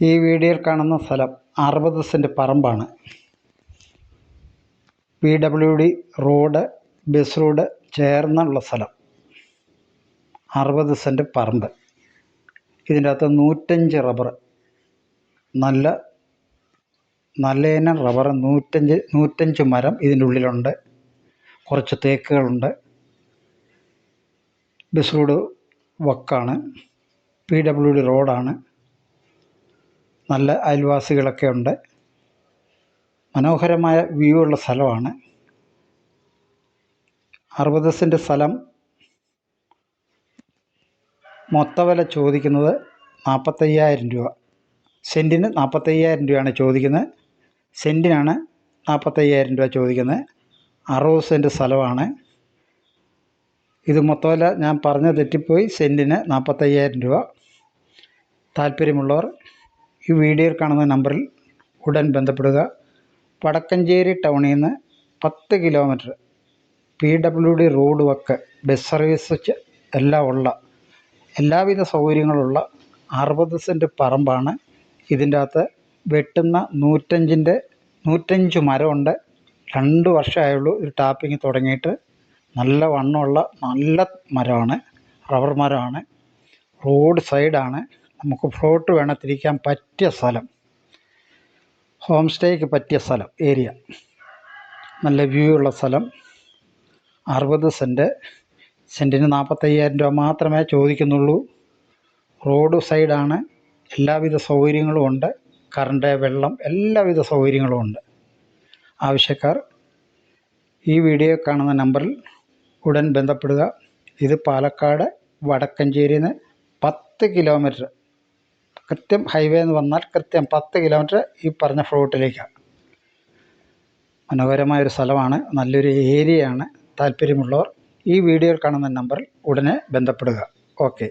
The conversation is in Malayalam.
ഈ വീഡിയോയിൽ കാണുന്ന സ്ഥലം 60 സെൻറ്റ് പറമ്പാണ്. PWD റോഡ്, ബസ് റോഡ് ചേർന്നുള്ള സ്ഥലം. 60 സെൻറ്റ് പറമ്പ്. ഇതിൻ്റെ അകത്ത് 105 റബ്ബർ, നല്ല ഇനം റബ്ബർ 105 മരം ഇതിൻ്റെ ഉള്ളിലുണ്ട്. കുറച്ച് തേക്കുകളുണ്ട്. ബസ് റോഡ് വക്കാണ്. PWD റോഡാണ്. നല്ല അയൽവാസികളൊക്കെ ഉണ്ട്. മനോഹരമായ വ്യൂ ഉള്ള സ്ഥലമാണ്. 60 സെൻറ്റ് സ്ഥലം മൊത്തവില ചോദിക്കുന്നത് 45,000 രൂപ. സെൻറ്റിന് 45,000 രൂപയാണ് ചോദിക്കുന്നത്. സെൻറ്റിനാണ് 45,000 രൂപ ചോദിക്കുന്നത്. 60 സെൻറ്റ് സ്ഥലമാണ്. ഇത് മൊത്തവില ഞാൻ പറഞ്ഞ് തെറ്റിപ്പോയി. സെൻറ്റിന് 45,000 രൂപ. താല്പര്യമുള്ളവർ ഈ വീഡിയോയിൽ കാണുന്ന നമ്പറിൽ ഉടൻ ബന്ധപ്പെടുക. വടക്കഞ്ചേരി ടൗണിൽ നിന്ന് 10 കിലോമീറ്റർ PWD റോഡ് വക്ക്, ബസ് സർവീസ് എല്ലാം ഉള്ള, എല്ലാവിധ സൗകര്യങ്ങളുള്ള 60 സെൻറ്റ് പറമ്പാണ്. ഇതിൻ്റെ അകത്ത് വെട്ടുന്ന 105 മരമുണ്ട്. 2 വർഷമായുള്ളൂ ഇത് ടാപ്പിങ് തുടങ്ങിയിട്ട്. നല്ല വണ്ണമുള്ള നല്ല മരമാണ്, റബ്ബർ മരമാണ്. റോഡ് സൈഡാണ്. നമുക്ക് ഫ്ലോട്ട് വേണം തിരിക്കാൻ പറ്റിയ സ്ഥലം, ഹോം സ്റ്റേക്ക് പറ്റിയ സ്ഥലം, ഏരിയ. നല്ല വ്യൂ ഉള്ള സ്ഥലം. 60 സെൻറ്റ്. സെൻറ്റിന് 45,000 രൂപ മാത്രമേ ചോദിക്കുന്നുള്ളൂ. റോഡ് സൈഡാണ്. എല്ലാവിധ സൗകര്യങ്ങളും ഉണ്ട്. കറണ്ട്, വെള്ളം, എല്ലാവിധ സൗകര്യങ്ങളും ഉണ്ട്. ആവശ്യക്കാർ ഈ വീഡിയോ കാണുന്ന നമ്പറിൽ ഉടൻ ബന്ധപ്പെടുക. ഇത് പാലക്കാട് വടക്കഞ്ചേരിയിൽ നിന്ന് 10 കിലോമീറ്റർ, കൃത്യം ഹൈവേ എന്ന് വന്നാൽ കൃത്യം 10 കിലോമീറ്റർ ഈ പറഞ്ഞ ഫ്ലോട്ടിലേക്കാണ്. മനോഹരമായൊരു സ്ഥലമാണ്. നല്ലൊരു ഏരിയയാണ്. താല്പര്യമുള്ളവർ ഈ വീഡിയോയിൽ കാണുന്ന നമ്പറിൽ ഉടനെ ബന്ധപ്പെടുക. ഓക്കെ.